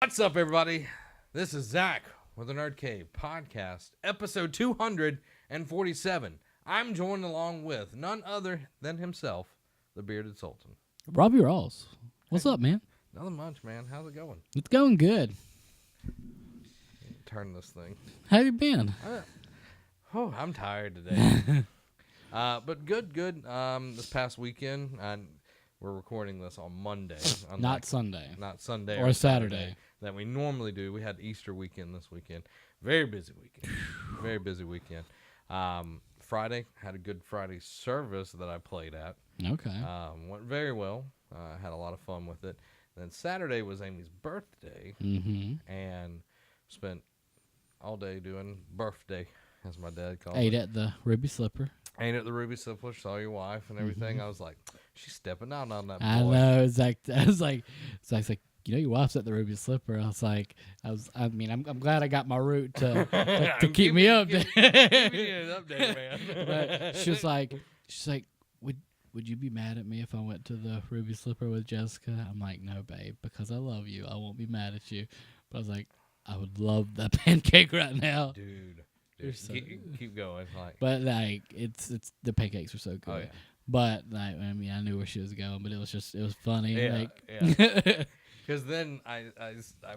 What's up, everybody? This is Zach with the Nerd Cave Podcast, episode 247. I'm joined along with none other than himself, the Bearded Sultan. Robbie Ross. What's up, man? Nothing much, man. How's it going? It's going good. Turn this thing. How you been? I'm tired today. But good. This past weekend, we're recording this on Monday. Not Sunday. Not Sunday. Or Saturday. That we normally do. We had Easter weekend this weekend. Very busy weekend. Very busy weekend. Friday, had a good Friday service that I played at. Okay. Went very well. Had a lot of fun with it. Then Saturday was Amy's birthday. Mm-hmm. And spent all day doing birthday, as my dad called Ate it. at the Ruby Slipper. Ate at the Ruby Slipper, saw your wife and everything. I was like, she's stepping out on that boy. I know. Zach's like, you know, your wife's at the Ruby Slipper. I'm glad I got my route to keep me updated. Give me an update, man. But she's like, would you be mad at me if I went to the Ruby Slipper with Jessica? I'm like, no, babe, because I love you. I won't be mad at you. But I was like, I would love that pancake right now. Dude, So, keep going. but like, it's the pancakes are so good. Oh, yeah. But like, I mean, I knew where she was going, but it was funny. Yeah, Yeah. Because then I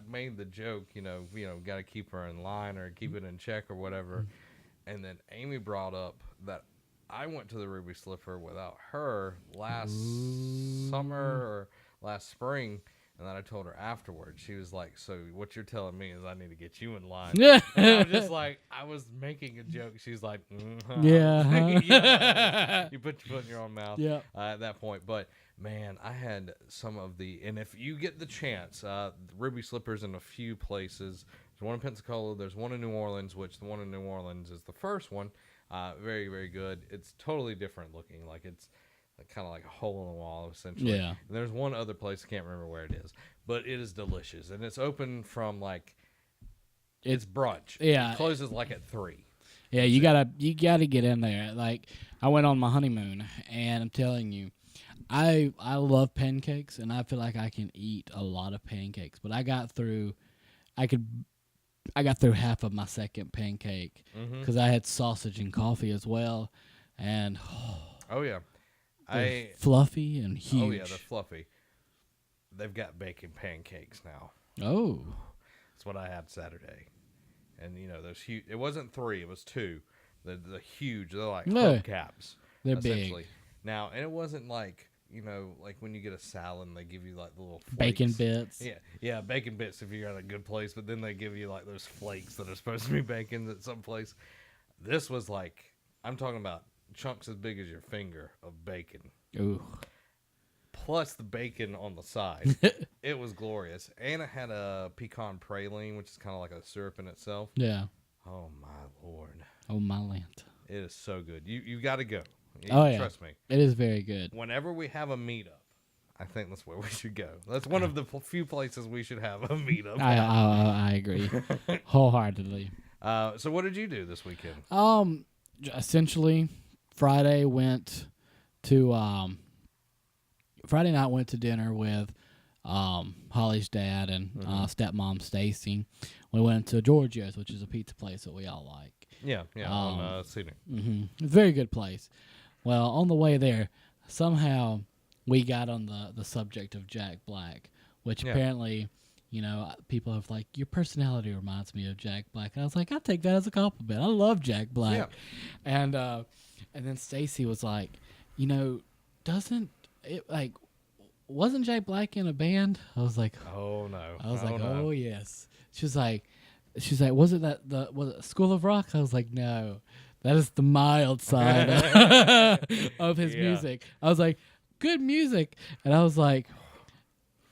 made the joke, you know, got to keep her in line or keep it in check or whatever. And then Amy brought up that I went to the Ruby Slipper without her last summer or last spring. And then I told her afterwards. She was like, so what you're telling me is I need to get you in line. And I was just like, I was making a joke. She's like, Yeah. You put your foot in your own mouth at that point. But, man, I had some of the, and if you get the chance, Ruby Slippers in a few places. There's one in Pensacola. There's one in New Orleans, which the one in New Orleans is the first one. Very, very good. It's totally different looking. Like it's kind of like a hole in the wall, essentially. Yeah. And there's one other place, I can't remember where it is, but it is delicious. And it's open from it's brunch. Yeah. It closes at 3. Yeah, you gotta get in there. Like, I went on my honeymoon, and I'm telling you, I love pancakes, and I feel like I can eat a lot of pancakes. But I got through half of my second pancake because I had sausage and coffee as well, and oh yeah, fluffy and huge. Oh yeah, they're fluffy. They've got bacon pancakes now. Oh, that's what I had Saturday, and those huge. It wasn't 3, it was 2. The huge. They're like hubcaps. They're big. Now, and it wasn't like when you get a salad and they give you the little flakes. Bacon bits. Yeah, bacon bits if you're at a good place, but then they give you those flakes that are supposed to be bacon at some place. This was I'm talking about chunks as big as your finger of bacon. Ooh. Plus the bacon on the side. It was glorious. And it had a pecan praline, which is kind of like a syrup in itself. Yeah. Oh, my Lord. Oh, my Lanta. It is so good. You got to go. Trust me. It is very good. Whenever we have a meetup, I think that's where we should go. That's one of the few places we should have a meetup. I agree wholeheartedly. So what did you do this weekend? Essentially, Friday night went to dinner with Holly's dad and stepmom Stacy. We went to Giorgio's, which is a pizza place that we all like. Yeah, on Sydney. Mm-hmm. It's a very good place. Well, on the way there, somehow we got on the subject of Jack Black, which apparently, people have your personality reminds me of Jack Black. And I was like, I take that as a compliment. I love Jack Black. Yeah. And then Stacy was like, doesn't it wasn't Jack Black in a band? I was like, oh no. I was oh yes. She's like, was it School of Rock? I was like, no. That is the mild side of his music. I was like, good music. And I was like,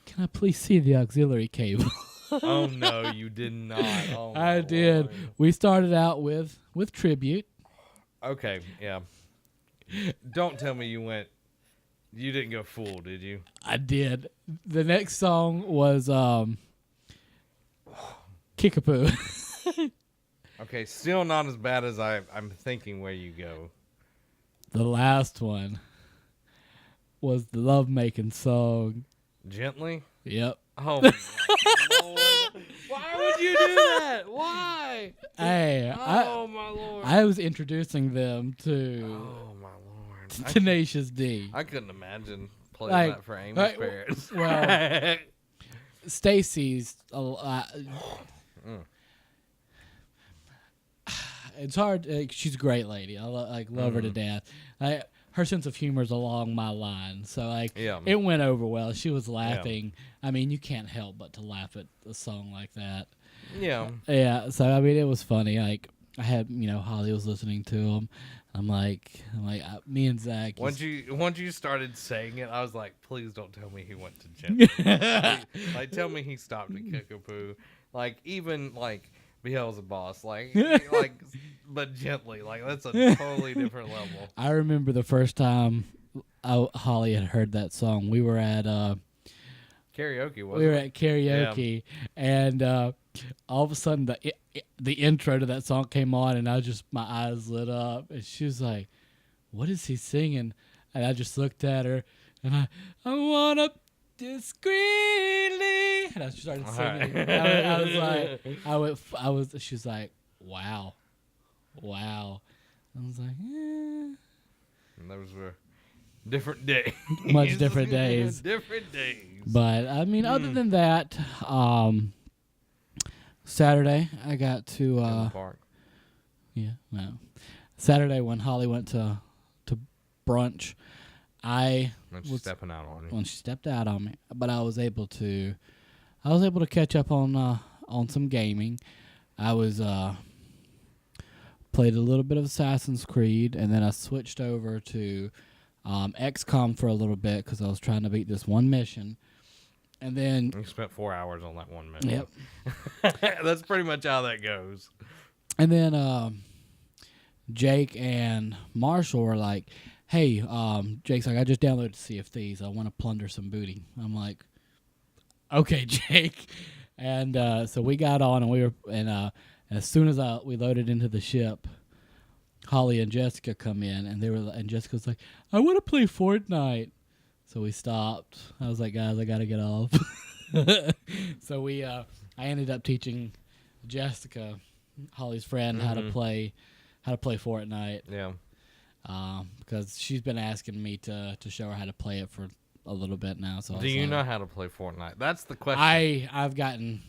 can I please see the auxiliary cable? Oh, no, you did not. Oh, I did. Lord. We started out with Tribute. Okay, yeah. Don't tell me you didn't go full, did you? I did. The next song was Kickapoo. Okay, still not as bad as I'm thinking where you go. The last one was the love-making song. Gently? Yep. Oh my Lord. Why would you do that? Why? Hey, my Lord. I was introducing them to Oh my Lord. Tenacious D. I couldn't imagine playing that for Amy's parents. Well, Stacy's it's hard. She's a great lady. I love her to death. Her sense of humor is along my line, so it went over well. She was laughing. Yeah. I mean, you can't help but to laugh at a song like that. Yeah. Yeah. So I mean, it was funny. Like I had, Holly was listening to them. I'm like, me and Zach. Once you started saying it, I was like, please don't tell me he went to gym. like, tell me he stopped at Kickapoo. Like, even like Beelzebub, but gently. Like, that's a totally different level. I remember the first time Holly had heard that song. We were at karaoke. We were at karaoke, and all of a sudden the intro to that song came on, and my eyes lit up, and she was like, "What is he singing?" And I just looked at her, and I wanna discreetly, and I started singing. Right. She was like, wow. I was like, yeah. And those were different days. Much different days. Different days. But I mean, other than that, Saturday I got to the park. Yeah, no. Saturday when Holly went to brunch, when she stepped out on me, but I was able to catch up on some gaming. I was played a little bit of Assassin's Creed, and then I switched over to XCOM for a little bit because I was trying to beat this one mission. And then you spent 4 hours on that one mission. Yep. That's pretty much how that goes. And then Jake and Marshall were like, hey, Jake's like, I just downloaded Sea of Thieves. I want to plunder some booty. I'm like, okay, Jake. And so we got on, and as soon as we loaded into the ship, Holly and Jessica come in, and Jessica's like, I want to play Fortnite. So we stopped. I was like, guys, I got to get off. So I ended up teaching Jessica, Holly's friend, how to play Fortnite. Yeah. Because she's been asking me to show her how to play it for a little bit now. So do you know how to play Fortnite? That's the question. I've gotten.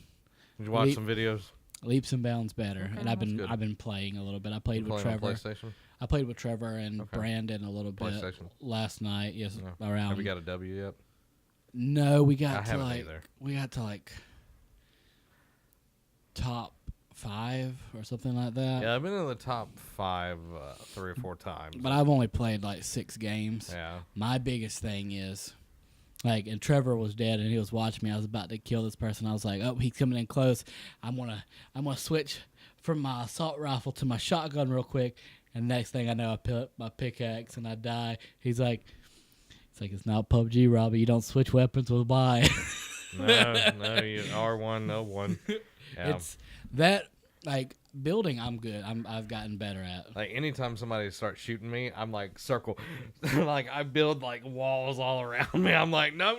Did you watch some videos? Leaps and bounds better, okay, and I've been playing a little bit. I played with Trevor. On PlayStation? I played with Trevor and Brandon a little bit last night. Yes, around. Have you got a W yet? No, we got to top 5 or something like that. Yeah, I've been in the top 5 3 or 4 times. But I've only played like 6 games. Yeah. My biggest thing is, and Trevor was dead and he was watching me. I was about to kill this person. I was like, oh, he's coming in close. I'm gonna switch from my assault rifle to my shotgun real quick. And next thing I know, I put my pickaxe and I die. He's like, it's not PUBG, Robbie. You don't switch weapons with Y. No, you R1, L1. Yeah. It's that, building I'm good. I've gotten better at. Like, anytime somebody starts shooting me, I'm like, circle. I build, walls all around me. I'm like, no,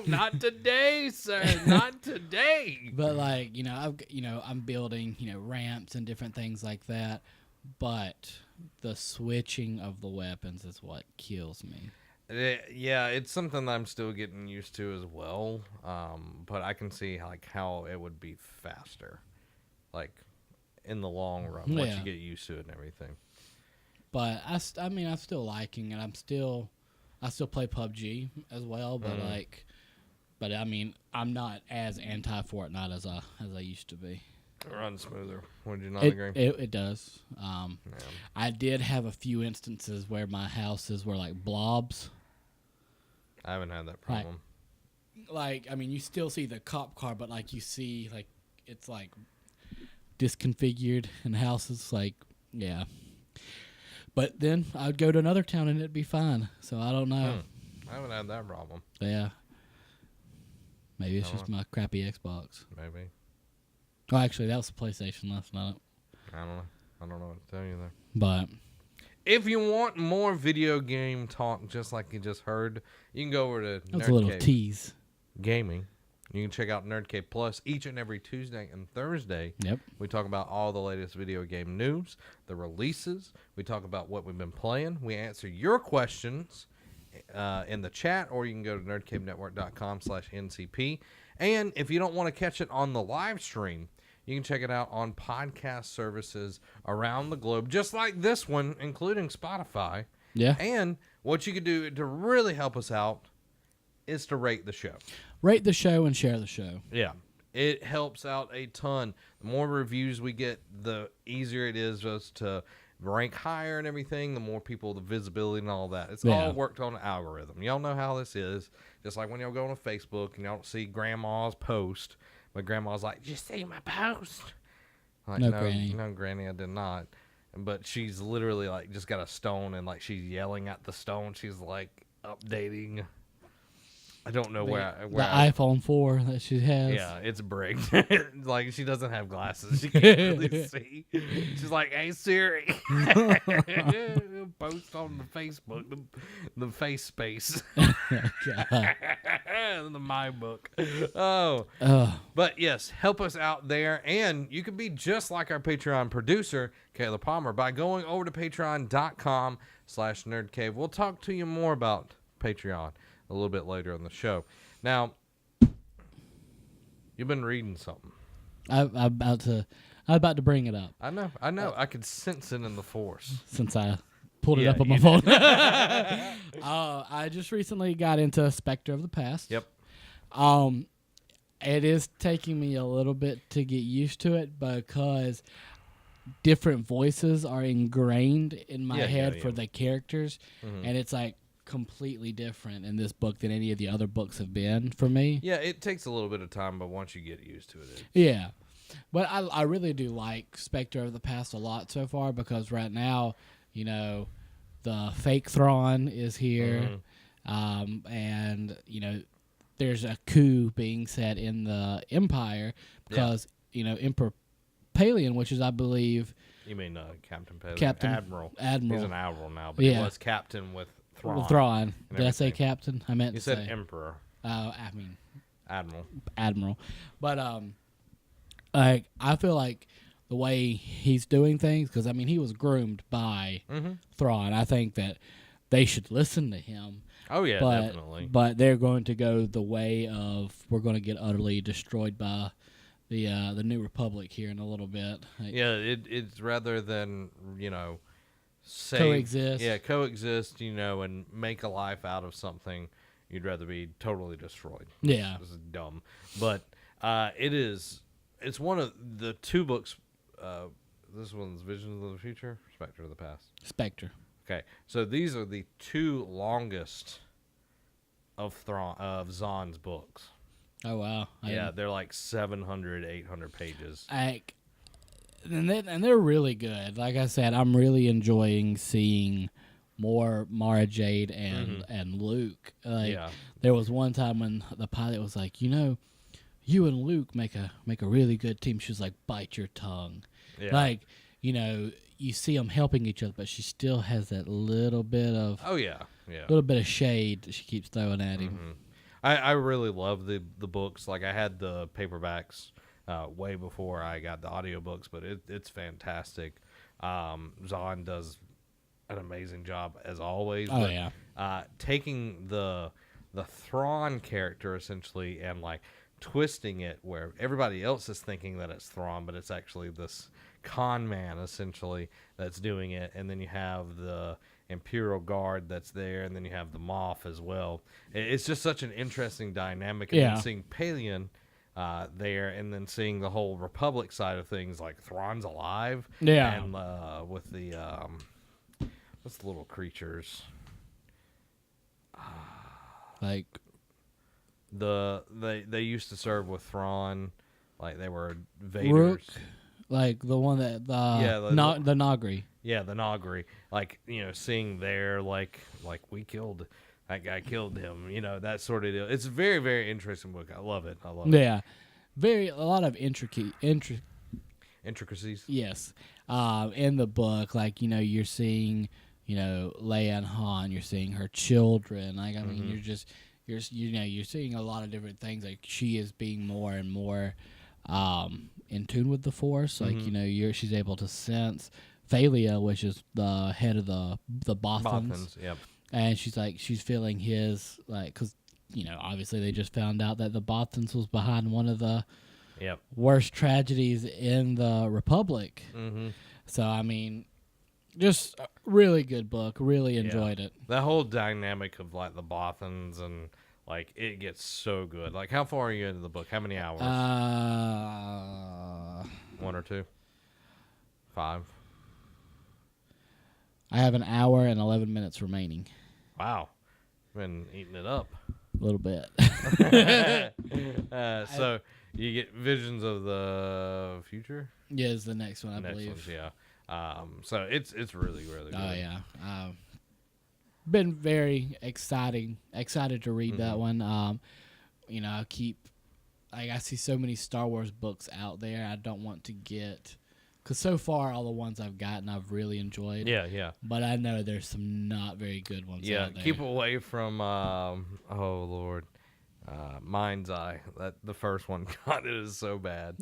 not today, sir. Not today. But, I'm building, ramps and different things like that. But the switching of the weapons is what kills me. Yeah, it's something I'm still getting used to as well. But I can see how it would be faster, in the long run once you get used to it and everything. But I'm still liking it. I still play PUBG as well. But I'm not as anti Fortnite as I used to be. It runs smoother. Would you not agree? It does. I did have a few instances where my houses were like blobs. I haven't had that problem. You still see the cop car, but you see it's disconfigured in houses. Yeah. But then I'd go to another town and it'd be fine. So I don't know. I haven't had that problem. Yeah. Maybe it's just my crappy Xbox. Maybe. Oh, actually, that was the PlayStation last night. I don't know what to tell you there. But if you want more video game talk, just like you just heard, you can go over to That's a little tease. Gaming You can check out Nerd Cave Plus each and every Tuesday and Thursday. Yep. We talk about all the latest video game news, the releases. We talk about what we've been playing. We answer your questions in the chat, or you can go to nerdcavenetwork.com/NCP. And if you don't want to catch it on the live stream, you can check it out on podcast services around the globe, just like this one, including Spotify. Yeah. And what you can do to really help us out is to rate the show. Rate the show and share the show. Yeah. It helps out a ton. The more reviews we get, the easier it is just to rank higher and everything, the more people, the visibility and all that. It's all worked on an algorithm. Y'all know how this is. Just like when y'all go on Facebook and y'all don't see grandma's post, but grandma's like, "Did you see my post?" Like, no, Granny. No, Granny, I did not. But she's literally like just got a stone and like she's yelling at the stone. She's like updating. I don't know where the iPhone 4 that she has. Yeah, it's bricked. Like she doesn't have glasses. She can't really see. She's like, "Hey Siri, post on the Facebook, the face space, the my book." Oh, but yes, help us out there, and you can be just like our Patreon producer, Kayla Palmer, by going over to patreon.com/nerdcave. We'll talk to you more about Patreon a little bit later on the show. Now, you've been reading something. I'm about to bring it up. I know. I could sense it in the force. Since I pulled it up on my phone. I just recently got into Spectre of the Past. Yep. It is taking me a little bit to get used to it because different voices are ingrained in my head for the characters, and it's like completely different in this book than any of the other books have been for me. Yeah, it takes a little bit of time, but once you get used to it. Yeah. But I really do like Spectre of the Past a lot so far because right now, you know, the fake Thrawn is here, and, you know, there's a coup being set in the Empire because, you know, Emperor Palion, which is, I believe... You mean Captain Palion? Admiral. He's an admiral now, but he was captain with Thrawn. Did I say captain? I meant you to said say emperor. I mean Admiral. But like I feel like the way he's doing things, because I mean he was groomed by Thrawn. I think that they should listen to him. Oh yeah, definitely. But they're going to go the way of we're going to get utterly destroyed by the New Republic here in a little bit. Like, yeah, it's rather than coexist, and make a life out of something. You'd rather be totally destroyed. Yeah. This is dumb. But it's one of the two books. This one's Visions of the Future, Spectre of the Past. Spectre. Okay. So these are the two longest of Zahn's books. Oh, wow. They're like 700, 800 pages. And they're really good. Like I said, I'm really enjoying seeing more Mara Jade and Luke. There was one time when the pilot was like, you and Luke make a really good team. She was like, bite your tongue. Yeah. Like, you see them helping each other, but she still has that little bit of little bit of shade that she keeps throwing at him. I really love the books. Like I had the paperbacks way before I got the audiobooks, but it's fantastic. Zahn does an amazing job as always. Taking the Thrawn character essentially and like twisting it where everybody else is thinking that it's Thrawn, but it's actually this con man essentially that's doing it, and then you have the Imperial Guard that's there, and then you have the Moff as well. It's just such an interesting dynamic, and then seeing Palion there, and then seeing the whole Republic side of things, like Thrawn's alive, and with the what's the little creatures, like they used to serve with Thrawn, like they were Vaders. Rook, like the one that the Nagri. Yeah, the Nagri. Like, seeing there, like we killed that guy, killed him. That sort of deal. It's a very, very interesting book. I love it. Yeah, a lot of intricacies. Yes, in the book, like you're seeing, Leia and Han. You're seeing her children. Like I mean, you're seeing a lot of different things. Like she is being more and more in tune with the Force. Like she's able to sense Thalia, which is the head of the Bothans. Yep. And she's feeling his, like, because obviously they just found out that the Bothans was behind one of the worst tragedies in the Republic. Mm-hmm. So I mean, just a really good book. Really enjoyed it. That whole dynamic of like the Bothans and like it gets so good. Like, how far are you into the book? How many hours? 1 or 2? 5? I have an hour and 11 minutes remaining. Wow, been eating it up a little bit. So you get visions of the future. Yeah, is the next one, I believe. One's, yeah. So it's really good. Oh yeah. Been very excited to read that one. I see so many Star Wars books out there. I don't want to get, because so far all the ones I've gotten I've really enjoyed. Yeah. But I know there's some not very good ones out there. Keep away from Mind's Eye. That the first one, God, it is so bad.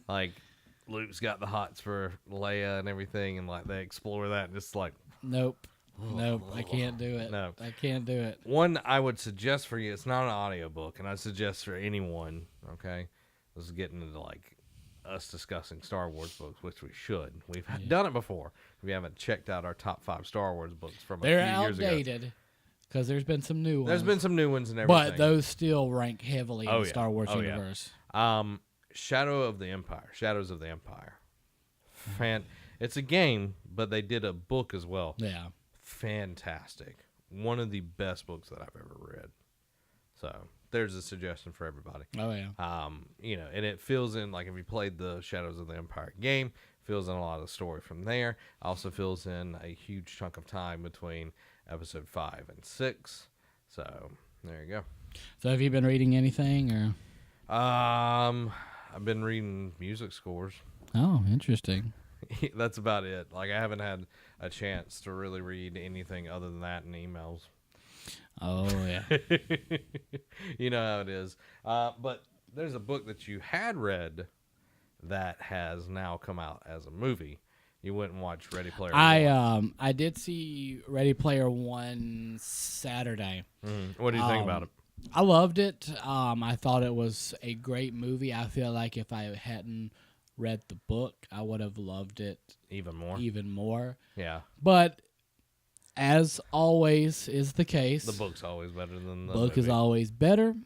Like Luke's got the hots for Leia and everything, and like they explore that and just like Nope, I can't do it. No, I can't do it. One I would suggest for you, it's not an audiobook, and I suggest for anyone, okay, this is getting into like us discussing Star Wars books, which we should. We've done it before. We haven't checked out our top 5 Star Wars books from a few years ago. They're outdated because there's been some new ones. There's been some new ones and everything. But those still rank heavily in the Star Wars universe. Shadows of the Empire. It's a game, but they did a book as well. Yeah. Fantastic. One of the best books that I've ever read. So there's a suggestion for everybody. Oh yeah. And it fills in, like if you played the Shadows of the Empire game, fills in a lot of the story from there. Also fills in a huge chunk of time between episode 5 and 6. So there you go. So have you been reading anything or? I've been reading music scores. Oh, interesting. That's about it. Like I haven't had a chance to really read anything other than that in emails. Oh yeah. You know how it is. But there's a book that you had read that has now come out as a movie. You went and watched Ready Player One. I did see Ready Player One Saturday. What do you think about it? I loved it. I thought it was a great movie. I feel like if I hadn't read the book, I would have loved it even more. Yeah. But as always is the case, the book's always better than the book movie. Is always better,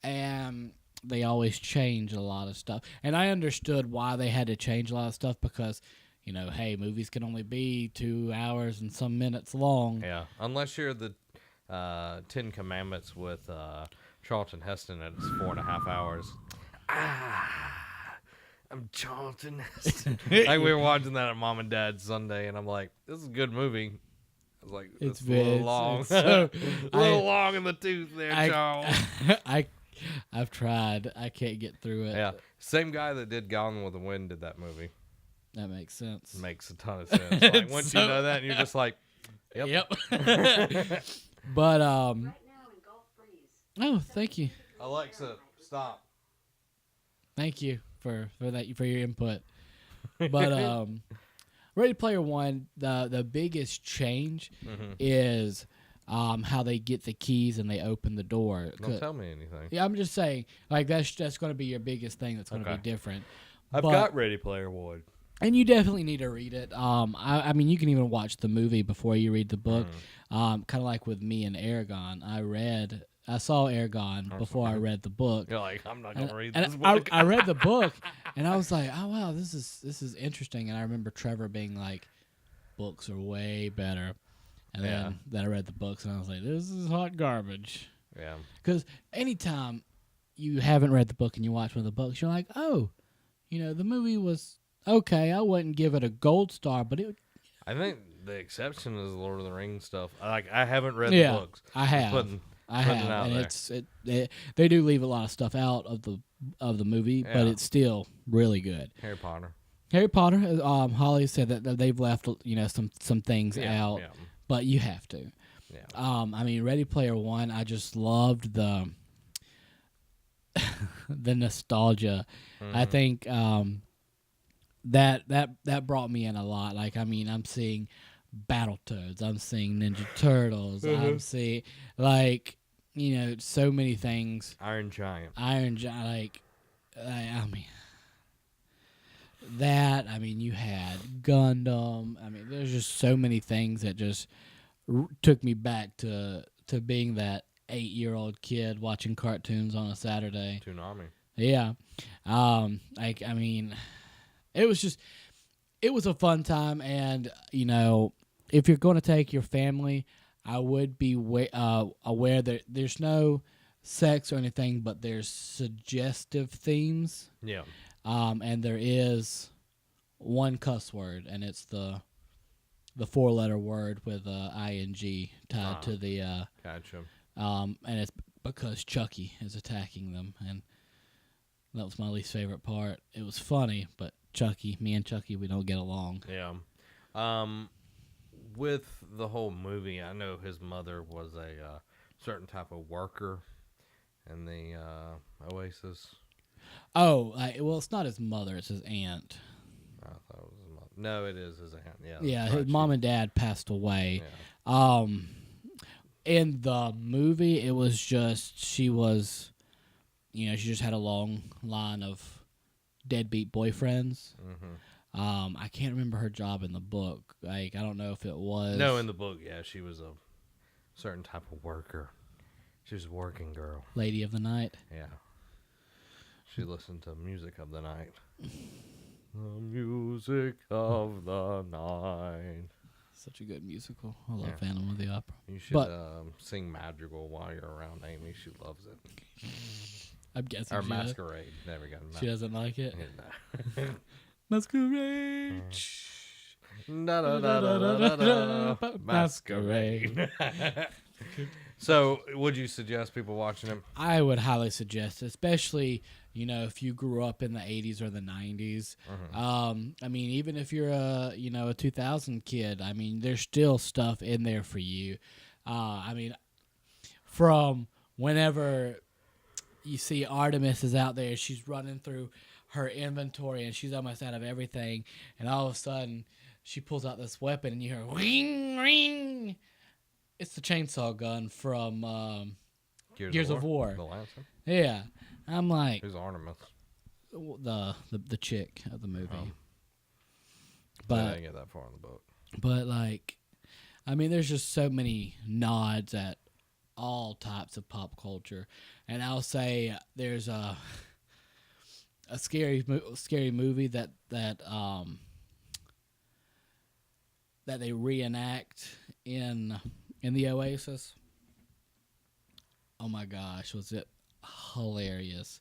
and they always change a lot of stuff. And I understood why they had to change a lot of stuff because, hey, movies can only be 2 hours and some minutes long. Yeah, unless you're the 10 Commandments with Charlton Heston and it's 4.5 hours. I'm Charlton Heston. Like we were watching that at Mom and Dad's Sunday, and I'm like, this is a good movie. I was like, it's a little long. It's so, a little long in the tooth there, Charles. I've tried. I can't get through it. Yeah. Same guy that did Gone with the Wind did that movie. That makes sense. Makes a ton of sense. Like once you know that, and you're just like, yep. But right now in Gulf Breeze. Oh, thank you. Alexa, stop. Thank you for your input. But Ready Player One, the biggest change is how they get the keys and they open the door. Don't tell me anything. Yeah, I'm just saying, like that's going to be your biggest thing that's going to be different. I've got Ready Player One. And you definitely need to read it. I mean, you can even watch the movie before you read the book. Kind of like with me and Aragon. I saw Aragon before I read the book. You're like, I'm not going to read this book. I read the book, and I was like, oh, wow, this is interesting. And I remember Trevor being like, books are way better. And then I read the books, and I was like, this is hot garbage. Yeah. Because anytime you haven't read the book and you watch one of the books, you're like, oh, the movie was okay. I wouldn't give it a gold star, but it. I think the exception is Lord of the Rings stuff. Like I haven't read the books. I have. I have, and they do leave a lot of stuff out of the movie, but it's still really good. Harry Potter. Holly said that they've left some things out, but you have to. Yeah. I mean, Ready Player One. I just loved the the nostalgia. Mm-hmm. I think that brought me in a lot. Like, I mean, I'm seeing Battletoads. I'm seeing Ninja Turtles. Mm-hmm. I'm seeing, like, you know, so many things. Iron Giant. Like, I mean, that. I mean, you had Gundam. I mean, there's just so many things that just took me back to being that 8-year-old kid watching cartoons on a Saturday. Toonami. Yeah. Like, I mean, it was a fun time, and, you know, if you're going to take your family, I would be aware that there's no sex or anything, but there's suggestive themes. Yeah. And there is one cuss word, and it's the 4-letter word with ing tied to the Gotcha. and it's because Chucky is attacking them, and that was my least favorite part. It was funny, but me and Chucky, we don't get along. Yeah. With the whole movie, I know his mother was a certain type of worker in the Oasis. Oh, well, it's not his mother; it's his aunt. I thought it was his mother. No, it is his aunt. Yeah. Yeah, right. his mom and dad passed away. Yeah. In the movie, it was just she was, you know, she just had a long line of deadbeat boyfriends. Mm-hmm. I can't remember her job in the book. Like, I don't know if it was. No, in the book, yeah, she was a certain type of worker. She was a working girl. Lady of the Night. Yeah. She listened to music of the night. The music of the night. Such a good musical. I love Yeah. Phantom of the Opera. You should sing Madrigal while you're around Amy. She loves it. I'm guessing Or she Masquerade. There we go. She doesn't like it. Yeah, Masquerade. Da, da, da, da, da, da, da. Masquerade. So, would you suggest people watching him? I would highly suggest, especially, you know, if you grew up in the 80s or the 90s. I mean, even if you're a 2000 kid, I mean, there's still stuff in there for you. I mean, from whenever you see Artemis is out there, she's running through her inventory and she's almost out of everything, and all of a sudden she pulls out this weapon and you hear ring ring. It's the chainsaw gun from Gears of War. The Lancer? Yeah, I'm like, Who's Artemis? the chick of the movie. Oh. But I didn't get that far in the book. But, like, I mean, there's just so many nods at all types of pop culture, and I'll say there's a scary movie that they reenact in the Oasis. Oh my gosh, was it hilarious?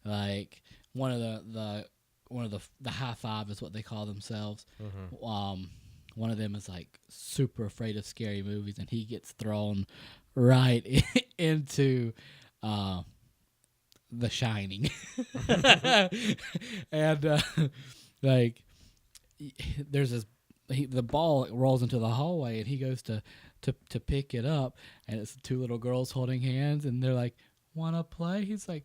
Like, one of the high five is what they call themselves. Mm-hmm. One of them is like super afraid of scary movies, and he gets thrown right into The Shining. And like, there's this. The ball rolls into the hallway, and he goes to pick it up, and it's two little girls holding hands, and they're like, "Wanna play?" He's like,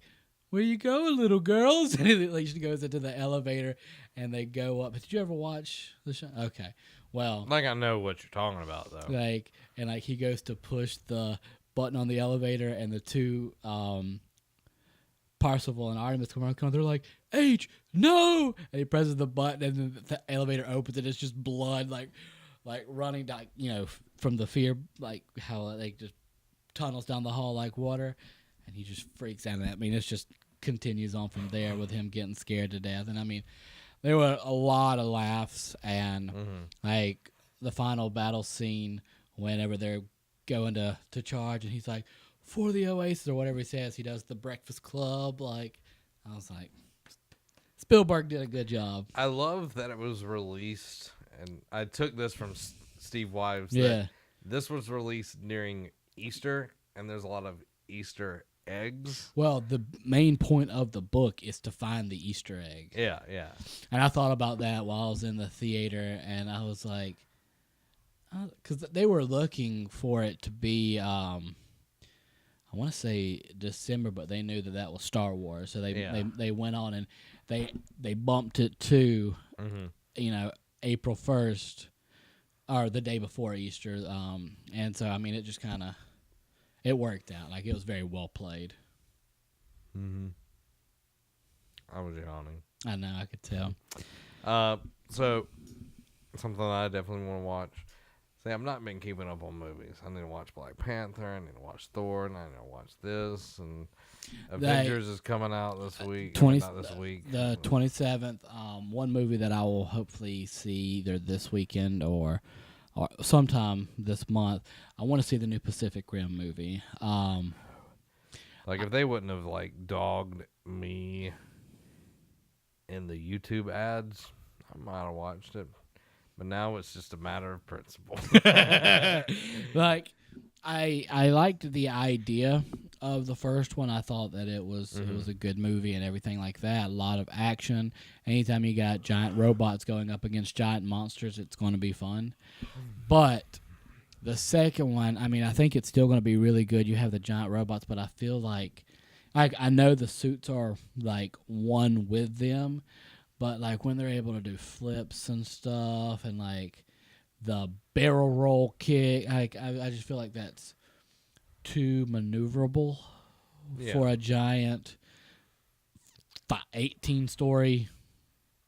"Where you going, little girls?" And he goes into the elevator, and they go up. Did you ever watch the show? Okay, well, Like, I know what you're talking about, though. like he goes to push the button on the elevator, and the two Parsifal and Artemis come around. They're like, "H, no!" And he presses the button, and then the elevator opens, and it's just blood, like running down, from the fear, like how like just tunnels down the hall like water, and he just freaks out. I mean, it just continues on from there with him getting scared to death. And I mean, there were a lot of laughs, and like the final battle scene whenever they're going to charge, and he's like, "For the Oasis," or whatever he says. He does the Breakfast Club. Like, I was like, Spielberg did a good job. I love that it was released, and I took this from Steve Wives. Yeah. This was released during Easter, and there's a lot of Easter eggs. Well, the main point of the book is to find the Easter egg. Yeah, yeah. And I thought about that while I was in the theater, and I was like, because they were looking for it to be. I want to say December, but they knew that was Star Wars, so they went on and they bumped it to April 1st or the day before Easter, and so I mean it just kind of it worked out. Like it was very well played. Mm-hmm. I was yawning. I know, I could tell. So something that I definitely want to watch. See, I've not been keeping up on movies. I need to watch Black Panther. I need to watch Thor. And I need to watch this. And Avengers is coming out this week. Not this week. The 27th. One movie that I will hopefully see either this weekend or sometime this month. I want to see the new Pacific Rim movie. Like if they wouldn't have like dogged me in the YouTube ads, I might have watched it. But now it's just a matter of principle. Like, I liked the idea of the first one. I thought that it was a good movie and everything like that. A lot of action. Anytime you got giant robots going up against giant monsters, it's going to be fun. But the second one, I mean, I think it's still going to be really good. You have the giant robots, but I feel like I know the suits are like one with them. But, like, when they're able to do flips and stuff and, like, the barrel roll kick, like, I just feel like that's too maneuverable for a giant 18-story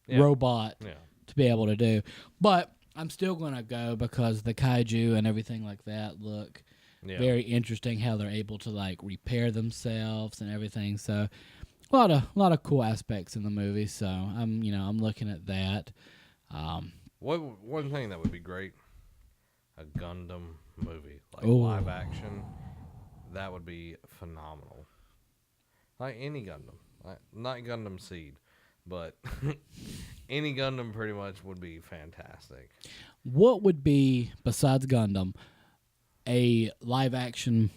robot to be able to do. But I'm still going to go because the kaiju and everything like that look very interesting, how they're able to, like, repair themselves and everything. So a lot of cool aspects in the movie, so I'm looking at that. One thing that would be great, a Gundam movie, like live action, that would be phenomenal. Like any Gundam, not Gundam Seed, but any Gundam pretty much would be fantastic. What would be, besides Gundam, a live action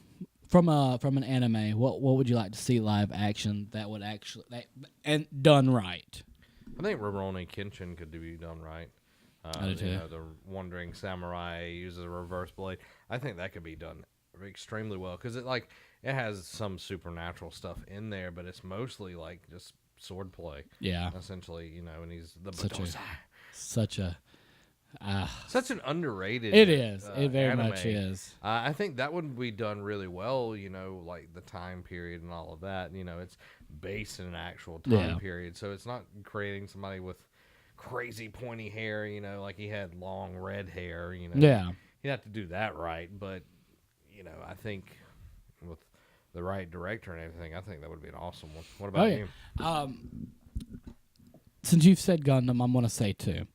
from an anime? What would you like to see live action that would actually and done right? I think Rurouni Kenshin could be done right. I do too. The Wandering Samurai uses a reverse blade. I think that could be done extremely well because it has some supernatural stuff in there, but it's mostly like just sword play. Yeah, essentially, and he's the such an underrated. It is. It very anime. Much is. I think that would be done really well. Like the time period and all of that. It's based in an actual time period, so it's not creating somebody with crazy pointy hair. Like he had long red hair. Yeah, you'd have to do that right. But I think with the right director and everything, I think that would be an awesome one. What about you? Since you've said Gundam, I'm going to say too.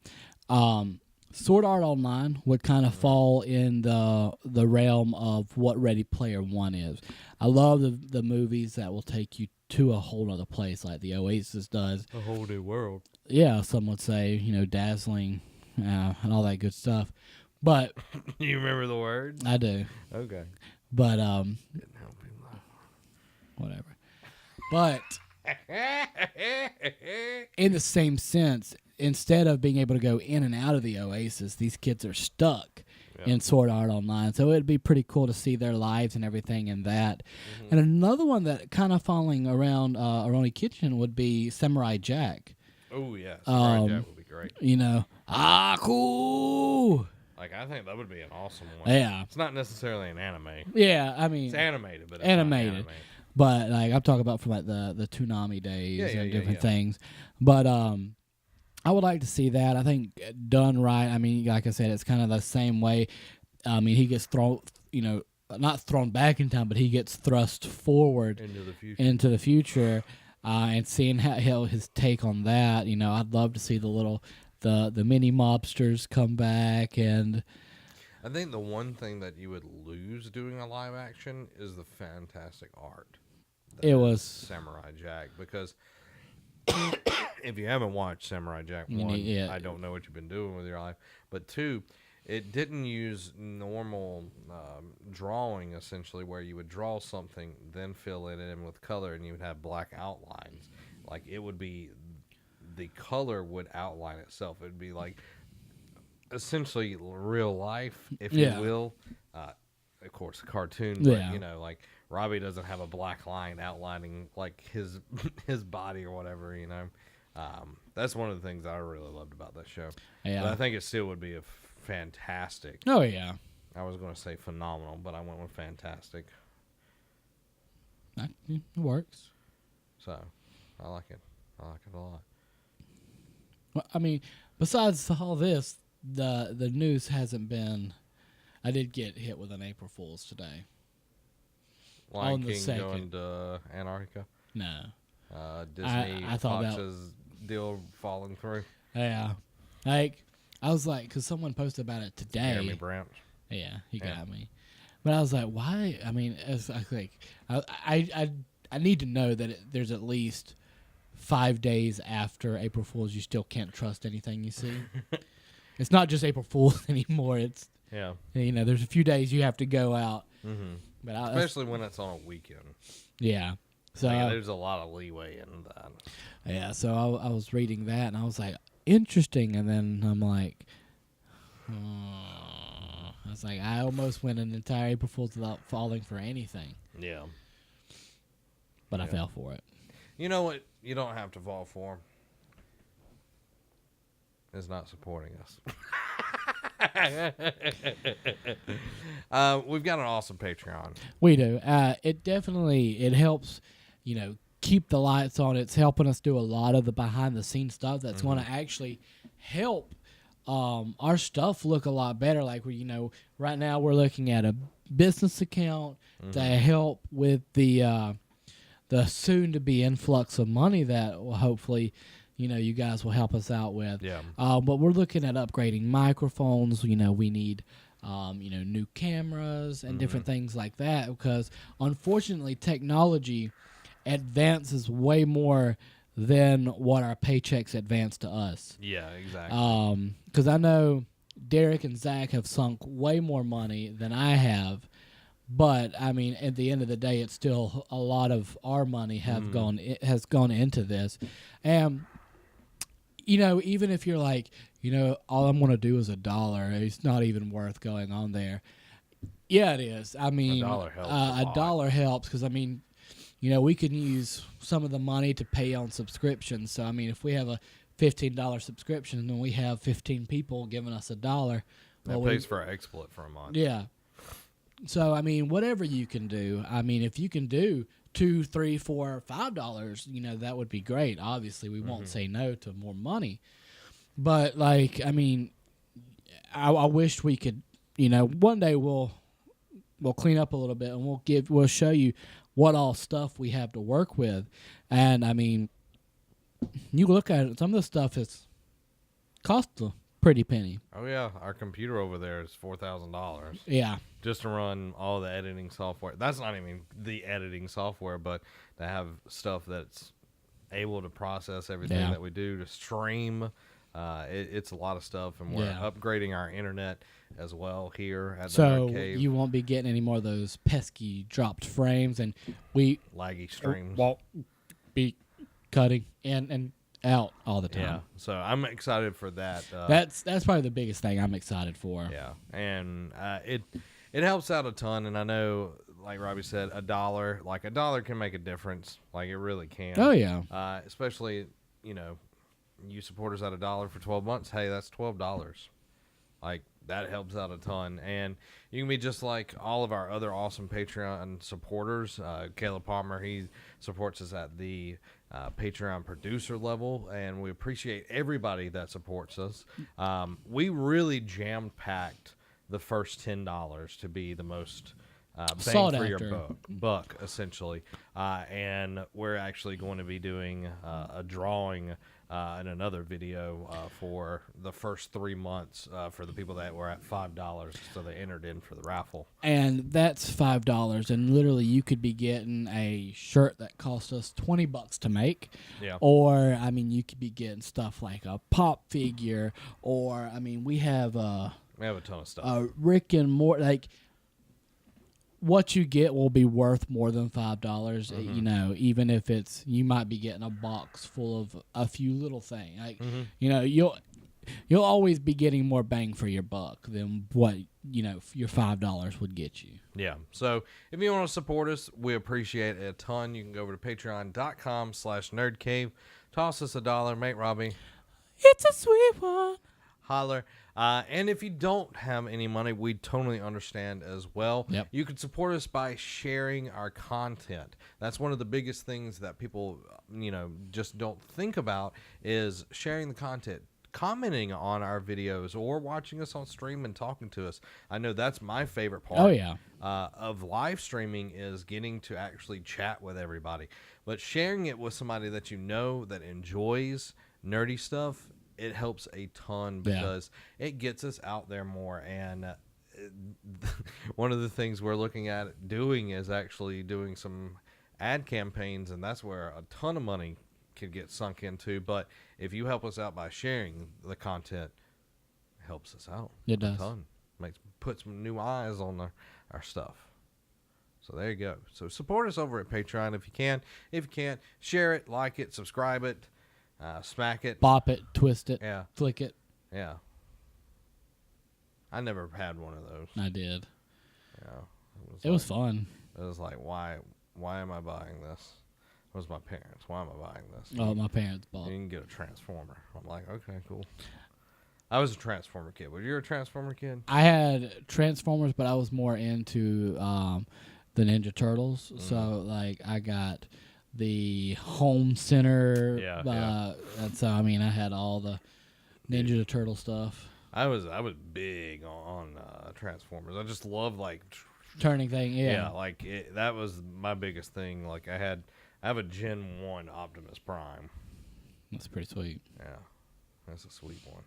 Sword Art Online would kind of fall in the realm of what Ready Player One is. I love the movies that will take you to a whole other place, like the Oasis does. A whole new world. Yeah, some would say, dazzling and all that good stuff. But you remember the words? I do. Okay. But didn't help me laugh. Whatever. But in the same sense, instead of being able to go in and out of the Oasis, these kids are stuck in Sword Art Online. So it'd be pretty cool to see their lives and everything in that. Mm-hmm. And another one that kind of following around Rurouni Kenshin would be Samurai Jack. Oh, yeah. Samurai Jack would be great. Cool. Like, I think that would be an awesome one. Yeah. It's not necessarily an anime. Yeah, I mean. It's animated, but it's animated. not anime. But, like, I'm talking about from, like, the Toonami days and different things. But, I would like to see that. I think done right. I mean, like I said, it's kind of the same way. I mean, he gets thrown, not thrown back in time, but he gets thrust forward into the future, and seeing how his take on that. I'd love to see the mini mobsters come back, and I think the one thing that you would lose doing a live action is the fantastic art. It was Samurai Jack, because if you haven't watched Samurai Jack 1, I don't know what you've been doing with your life. But 2, it didn't use normal drawing, essentially, where you would draw something, then fill it in with color, and you would have black outlines. Like, it would be, the color would outline itself. It would be like essentially real life, if Yeah. you will. Of course, a cartoon, but Yeah. like Robbie doesn't have a black line outlining like his his body or whatever. That's one of the things I really loved about that show. Yeah. But I think it still would be a fantastic. Oh yeah. I was going to say phenomenal, but I went with fantastic. It works. So, I like it. I like it a lot. Well, I mean, besides all this, the news hasn't been. I did get hit with an April Fool's today. Lion On the King second. going to Antarctica. No. Disney I thought Fox's deal falling through. Yeah. Like, I was like, because someone posted about it today. Jeremy Brant. Yeah, he got me. But I was like, why? I mean, I need to know that there's at least 5 days after April Fool's you still can't trust anything you see. It's not just April Fool's anymore. It's there's a few days you have to go out. Mm-hmm. But especially when it's on a weekend. Yeah. So there's a lot of leeway in that. Yeah. So I was reading that and I was like, interesting. And then I'm like, I was like, I almost went an entire April Fool's without falling for anything. Yeah. But I fell for it. You know what? You don't have to fall for. Is not supporting us. We've got an awesome Patreon. We do. It helps, keep the lights on. It's helping us do a lot of the behind the scenes stuff that's going to actually help our stuff look a lot better. Like right now we're looking at a business account to help with the soon to be influx of money that will hopefully you guys will help us out with. Yeah. But we're looking at upgrading microphones. We need, new cameras and different things like that because, unfortunately, technology advances way more than what our paychecks advance to us. Yeah, exactly. Because I know Derek and Zach have sunk way more money than I have. But I mean, at the end of the day, it's still a lot of our money has gone into this, and even if you're like, all I'm going to do is $1, it's not even worth going on there. Yeah, it is. I mean, $1 helps. A dollar helps because I mean, we can use some of the money to pay on subscriptions. So I mean, if we have a $15 subscription and we have 15 people giving us $1, that pays for our XSplit for a month. Yeah. So I mean, whatever you can do. I mean, if you can do $2, $3, $4, $5, that would be great. Obviously, we won't say no to more money. But like, I mean, I wish we could. One day we'll clean up a little bit and we'll show you what all stuff we have to work with. And I mean, you look at it, some of the stuff is cost a pretty penny. Oh yeah, our computer over there is $4,000. Yeah. Just to run all the editing software. That's not even the editing software, but to have stuff that's able to process everything that we do, to stream. It's a lot of stuff, and we're upgrading our internet as well here at the Nerd Cave. So you won't be getting any more of those pesky dropped frames, and we laggy streams. Won't be cutting and out all the time. Yeah, so I'm excited for that. That's probably the biggest thing I'm excited for. Yeah, and it helps out a ton, and I know, like Robbie said, $1, like $1 can make a difference. Like it really can. Oh yeah. Especially, you support us at $1 for 12 months. Hey, that's $12. Like that helps out a ton, and you can be just like all of our other awesome Patreon supporters. Caleb Palmer, he supports us at the Patreon producer level, and we appreciate everybody that supports us. We really jam-packed the first $10 to be the most bang for your buck, essentially. And we're actually going to be doing a drawing in another video for the first 3 months for the people that were at $5, so they entered in for the raffle. And that's $5, and literally you could be getting a shirt that cost us $20 to make. Yeah. Or I mean, you could be getting stuff like a pop figure, or I mean, we have a ton of stuff. Rick and Morty, like. What you get will be worth more than $5, even if you might be getting a box full of a few little things. Like, you'll always be getting more bang for your buck than what, your $5 would get you. Yeah. So if you want to support us, we appreciate it a ton. You can go over to patreon.com/nerdcave. Toss us $1, mate, Robbie. It's a sweet one. Holler. And if you don't have any money, we totally understand as well. Yep. You can support us by sharing our content. That's one of the biggest things that people, just don't think about is sharing the content, commenting on our videos, or watching us on stream and talking to us. I know that's my favorite part. Oh, yeah. Of live streaming is getting to actually chat with everybody. But sharing it with somebody that that enjoys nerdy stuff, it helps a ton because it gets us out there more. And one of the things we're looking at doing is actually doing some ad campaigns, and that's where a ton of money could get sunk into. But if you help us out by sharing the content, it helps us out. It does. A ton. Put some new eyes on our stuff. So there you go. So support us over at Patreon if you can. If you can't, share it, like it, subscribe it. Smack it. Bop it, twist it, Yeah. flick it. Yeah. I never had one of those. I did. Yeah. It was fun. It was like, why am I buying this? It was my parents. Why am I buying this? Oh, my parents bought. You can get a Transformer. I'm like, okay, cool. I was a Transformer kid. Were you a Transformer kid? I had Transformers, but I was more into the Ninja Turtles. So, I got the home center. And so, I had all the Ninja Turtle stuff. I was big on Transformers. I just love turning thing. Yeah. That was my biggest thing. I have a Gen 1 Optimus Prime. That's pretty sweet. Yeah, that's a sweet one.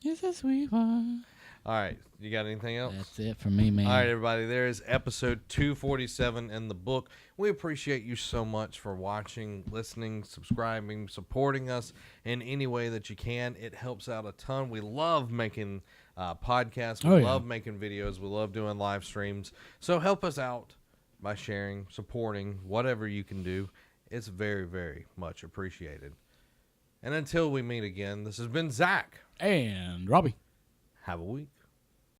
It's a sweet one. All right, you got anything else? That's it for me, man. All right, everybody, there is episode 247 in the book. We appreciate you so much for watching, listening, subscribing, supporting us in any way that you can. It helps out a ton. We love making podcasts. We love making videos. We love doing live streams. So help us out by sharing, supporting, whatever you can do. It's very, very much appreciated. And until we meet again, this has been Zach. And Robbie. Have a week.